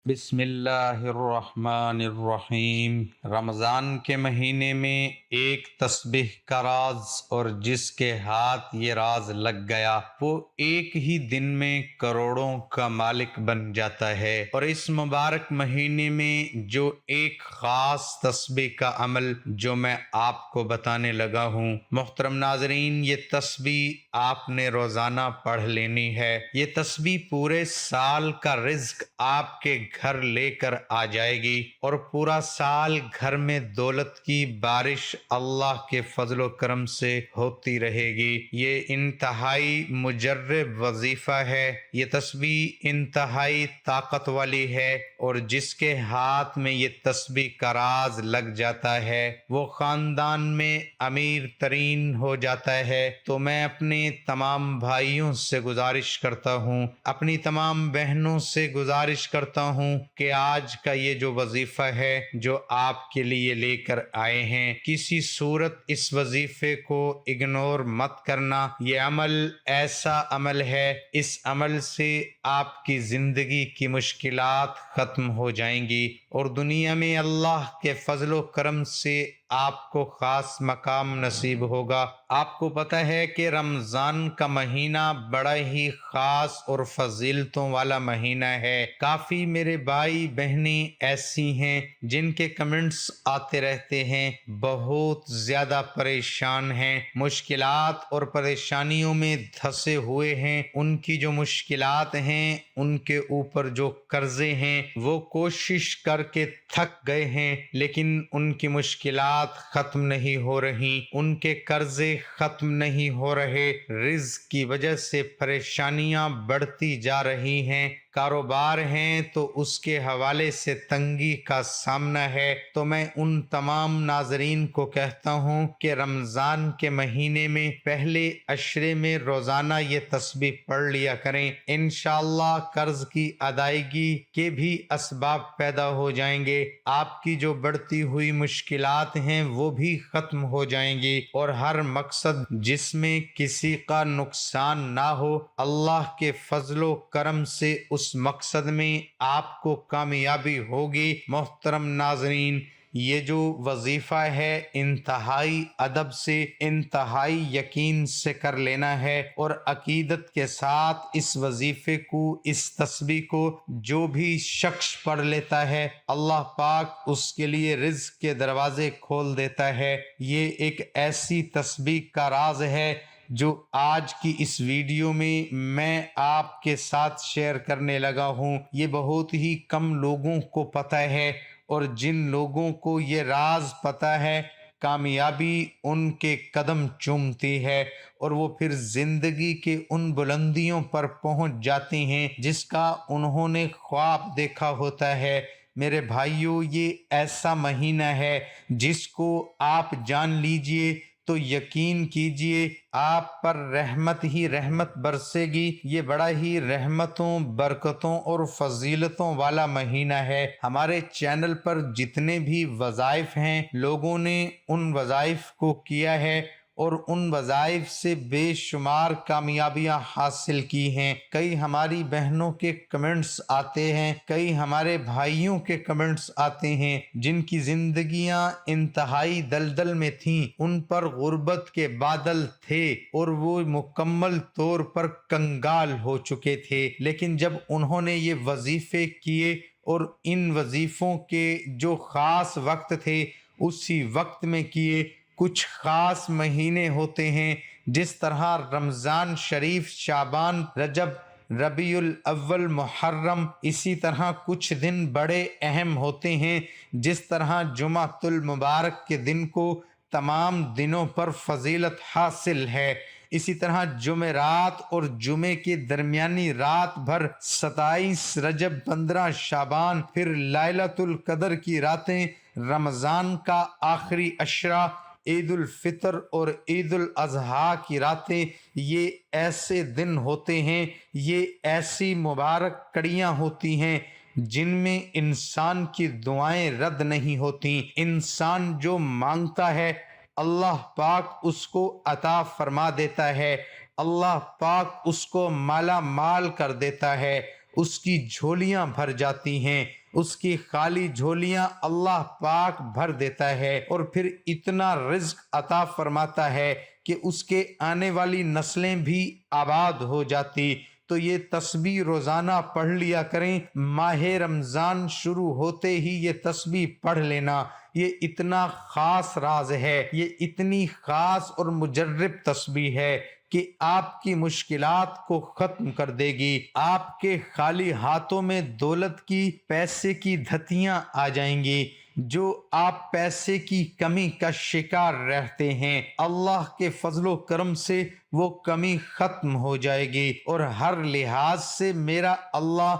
بسم اللہ الرحمن الرحیم۔ رمضان کے مہینے میں ایک تسبیح کا راز، اور جس کے ہاتھ یہ راز لگ گیا وہ ایک ہی دن میں کروڑوں کا مالک بن جاتا ہے۔ اور اس مبارک مہینے میں جو ایک خاص تسبیح کا عمل جو میں آپ کو بتانے لگا ہوں، محترم ناظرین، یہ تسبیح آپ نے روزانہ پڑھ لینی ہے۔ یہ تسبیح پورے سال کا رزق آپ کے گھر لے کر آ جائے گی، اور پورا سال گھر میں دولت کی بارش اللہ کے فضل و کرم سے ہوتی رہے گی۔ یہ انتہائی مجرب وظیفہ ہے۔ یہ تسبیح انتہائی طاقت والی ہے، اور جس کے ہاتھ میں یہ تسبیح کا راز لگ جاتا ہے وہ خاندان میں امیر ترین ہو جاتا ہے۔ تو میں اپنے تمام بھائیوں سے گزارش کرتا ہوں، اپنی تمام بہنوں سے گزارش کرتا ہوں کہ آج کا یہ جو وظیفہ ہے جو آپ کے لیے لے کر آئے ہیں، کسی صورت اس وظیفے کو اگنور مت کرنا۔ یہ عمل ایسا عمل ہے، اس عمل سے آپ کی زندگی کی مشکلات ختم ہو جائیں گی، اور دنیا میں اللہ کے فضل و کرم سے آپ کو خاص مقام نصیب ہوگا۔ آپ کو پتہ ہے کہ رمضان کا مہینہ بڑا ہی خاص اور فضیلتوں والا مہینہ ہے۔ کافی میرے بھائی بہنیں ایسی ہیں جن کے کمنٹس آتے رہتے ہیں، بہت زیادہ پریشان ہیں، مشکلات اور پریشانیوں میں دھسے ہوئے ہیں۔ ان کی جو مشکلات ہیں، ان کے اوپر جو قرضے ہیں، وہ کوشش کر کے تھک گئے ہیں، لیکن ان کی مشکلات ختم نہیں ہو رہی، ان کے قرضے ختم نہیں ہو رہے، رزق کی وجہ سے پریشانیاں بڑھتی جا رہی ہیں، کاروبار ہیں تو اس کے حوالے سے تنگی کا سامنا ہے۔ تو میں ان تمام ناظرین کو کہتا ہوں کہ رمضان کے مہینے میں پہلے عشرے میں روزانہ یہ تسبیح پڑھ لیا کریں، انشاءاللہ قرض کی ادائیگی کے بھی اسباب پیدا ہو جائیں گے، آپ کی جو بڑھتی ہوئی مشکلات ہیں وہ بھی ختم ہو جائیں گی، اور ہر مقصد جس میں کسی کا نقصان نہ ہو، اللہ کے فضل و کرم سے اس مقصد میں آپ کو کامیابی ہوگی۔ محترم ناظرین، یہ جو وظیفہ ہے انتہائی ادب سے، انتہائی یقین سے کر لینا ہے، اور عقیدت کے ساتھ اس وظیفے کو، اس تسبیح کو جو بھی شخص پڑھ لیتا ہے، اللہ پاک اس کے لیے رزق کے دروازے کھول دیتا ہے۔ یہ ایک ایسی تسبیح کا راز ہے جو آج کی اس ویڈیو میں آپ کے ساتھ شیئر کرنے لگا ہوں۔ یہ بہت ہی کم لوگوں کو پتہ ہے، اور جن لوگوں کو یہ راز پتہ ہے، کامیابی ان کے قدم چومتی ہے، اور وہ پھر زندگی کے ان بلندیوں پر پہنچ جاتے ہیں جس کا انہوں نے خواب دیکھا ہوتا ہے۔ میرے بھائیوں، یہ ایسا مہینہ ہے جس کو آپ جان لیجئے تو یقین کیجئے آپ پر رحمت ہی رحمت برسے گی۔ یہ بڑا ہی رحمتوں، برکتوں اور فضیلتوں والا مہینہ ہے۔ ہمارے چینل پر جتنے بھی وظائف ہیں، لوگوں نے ان وظائف کو کیا ہے، اور ان وظائف سے بے شمار کامیابیاں حاصل کی ہیں۔ کئی ہماری بہنوں کے کمنٹس آتے ہیں، کئی ہمارے بھائیوں کے کمنٹس آتے ہیں جن کی زندگیاں انتہائی دلدل میں تھیں، ان پر غربت کے بادل تھے، اور وہ مکمل طور پر کنگال ہو چکے تھے، لیکن جب انہوں نے یہ وظیفے کیے، اور ان وظیفوں کے جو خاص وقت تھے اسی وقت میں کیے، کچھ خاص مہینے ہوتے ہیں جس طرح رمضان شریف، شعبان، رجب، ربیع الاول، محرم، اسی طرح کچھ دن بڑے اہم ہوتے ہیں جس طرح جمعۃ المبارک کے دن کو تمام دنوں پر فضیلت حاصل ہے، اسی طرح جمعرات اور جمعے کے درمیانی رات بھر 27 رجب، 15 شعبان، پھر لیلۃ القدر کی راتیں، رمضان کا آخری عشرہ، عید الفطر اور عید الاضحیٰ کی راتیں، یہ ایسے دن ہوتے ہیں، یہ ایسی مبارک کڑیاں ہوتی ہیں جن میں انسان کی دعائیں رد نہیں ہوتی۔ انسان جو مانگتا ہے اللہ پاک اس کو عطا فرما دیتا ہے، اللہ پاک اس کو مالا مال کر دیتا ہے، اس کی جھولیاں بھر جاتی ہیں، اس کی خالی جھولیاں اللہ پاک بھر دیتا ہے، اور پھر اتنا رزق عطا فرماتا ہے کہ اس کے آنے والی نسلیں بھی آباد ہو جاتی۔ تو یہ تسبیح روزانہ پڑھ لیا کریں۔ ماہ رمضان شروع ہوتے ہی یہ تسبیح پڑھ لینا، یہ اتنا خاص راز ہے، یہ اتنی خاص اور مجرب تسبیح ہے کہ آپ کی مشکلات کو ختم کر دے گی۔ آپ کے خالی ہاتھوں میں دولت کی، پیسے کی دھتیاں آ جائیں گی۔ جو آپ پیسے کی کمی کا شکار رہتے ہیں، اللہ کے فضل و کرم سے وہ کمی ختم ہو جائے گی، اور ہر لحاظ سے میرا اللہ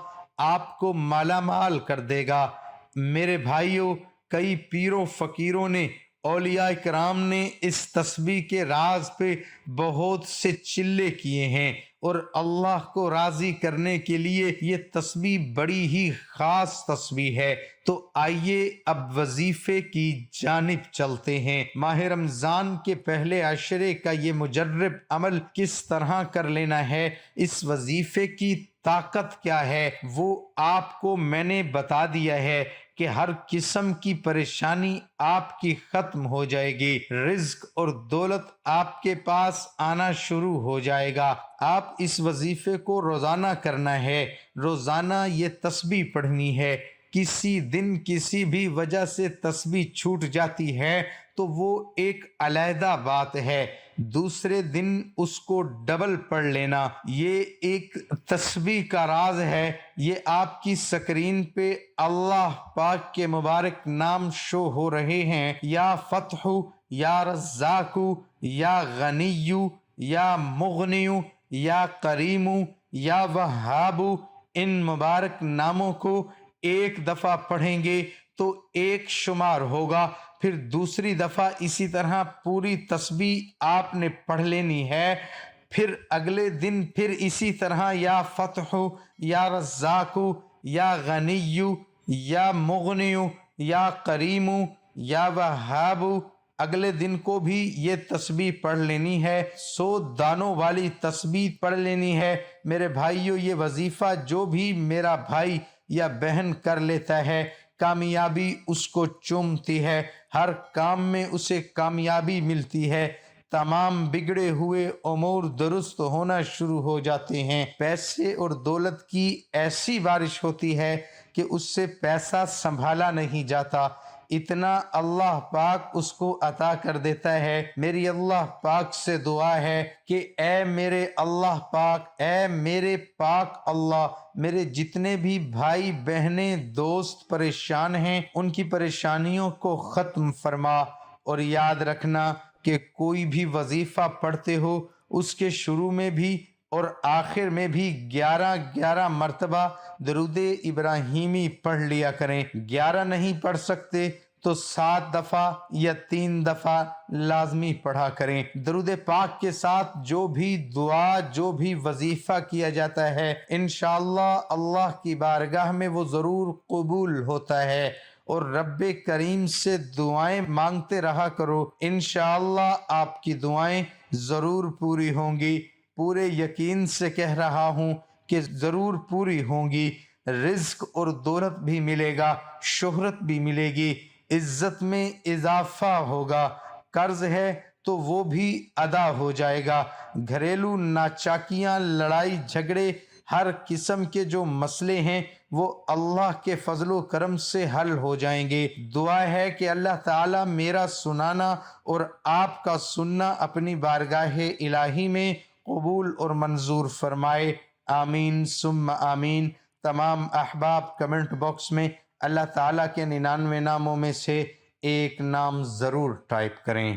آپ کو مالا مال کر دے گا۔ میرے بھائیوں، کئی پیروں فقیروں نے، اولیاء کرام نے اس تسبیح کے راز پہ بہت سے چلے کیے ہیں، اور اللہ کو راضی کرنے کے لیے یہ تسبیح بڑی ہی خاص تسبیح ہے۔ تو آئیے اب وظیفے کی جانب چلتے ہیں۔ ماہ رمضان کے پہلے عشرے کا یہ مجرب عمل کس طرح کر لینا ہے، اس وظیفے کی طاقت کیا ہے، وہ آپ کو میں نے بتا دیا ہے کہ ہر قسم کی پریشانی آپ کی ختم ہو جائے گی، رزق اور دولت آپ کے پاس آنا شروع ہو جائے گا۔ آپ اس وظیفے کو روزانہ کرنا ہے، روزانہ یہ تسبیح پڑھنی ہے۔ کسی دن کسی بھی وجہ سے تسبیح چھوٹ جاتی ہے تو وہ ایک علیحدہ بات ہے، دوسرے دن اس کو ڈبل پڑھ لینا۔ یہ ایک تسبیح کا راز ہے، یہ آپ کی سکرین پہ اللہ پاک کے مبارک نام شو ہو رہے ہیں، یا فتح، یا رزاق، یا غنی، یا مغنی، یا کریم، یا وہاب۔ ان مبارک ناموں کو ایک دفعہ پڑھیں گے تو ایک شمار ہوگا، پھر دوسری دفعہ اسی طرح پوری تسبیح آپ نے پڑھ لینی ہے، پھر اگلے دن پھر اسی طرح یا فتح، یا رزاق، یا غنی، یا مغنی، یا کریم، یا وہاب۔ اگلے دن کو بھی یہ تسبیح پڑھ لینی ہے، 100 دانوں والی تسبیح پڑھ لینی ہے۔ میرے بھائیوں، یہ وظیفہ جو بھی میرا بھائی یا بہن کر لیتا ہے، کامیابی اس کو چومتی ہے، ہر کام میں اسے کامیابی ملتی ہے، تمام بگڑے ہوئے امور درست ہونا شروع ہو جاتے ہیں، پیسے اور دولت کی ایسی بارش ہوتی ہے کہ اس سے پیسہ سنبھالا نہیں جاتا، اتنا اللہ پاک اس کو عطا کر دیتا ہے۔ میری اللہ پاک سے دعا ہے کہ اے میرے اللہ پاک، اے میرے پاک اللہ، میرے جتنے بھی بھائی بہنیں دوست پریشان ہیں ان کی پریشانیوں کو ختم فرما۔ اور یاد رکھنا کہ کوئی بھی وظیفہ پڑھتے ہو اس کے شروع میں بھی اور آخر میں بھی 11 مرتبہ درود ابراہیمی پڑھ لیا کریں۔ 11 نہیں پڑھ سکتے تو 7 دفعہ یا 3 دفعہ لازمی پڑھا کریں۔ درود پاک کے ساتھ جو بھی دعا، جو بھی وظیفہ کیا جاتا ہے، انشاءاللہ اللہ کی بارگاہ میں وہ ضرور قبول ہوتا ہے، اور رب کریم سے دعائیں مانگتے رہا کرو، انشاءاللہ آپ کی دعائیں ضرور پوری ہوں گی۔ پورے یقین سے کہہ رہا ہوں کہ ضرور پوری ہوں گی۔ رزق اور دولت بھی ملے گا، شہرت بھی ملے گی، عزت میں اضافہ ہوگا، قرض ہے تو وہ بھی ادا ہو جائے گا، گھریلو ناچاکیاں، لڑائی جھگڑے، ہر قسم کے جو مسئلے ہیں وہ اللہ کے فضل و کرم سے حل ہو جائیں گے۔ دعا ہے کہ اللہ تعالیٰ میرا سنانا اور آپ کا سننا اپنی بارگاہ الہی میں قبول اور منظور فرمائے، آمین ثم آمین۔ تمام احباب کمنٹ باکس میں اللہ تعالیٰ کے 99 ناموں میں سے ایک نام ضرور ٹائپ کریں۔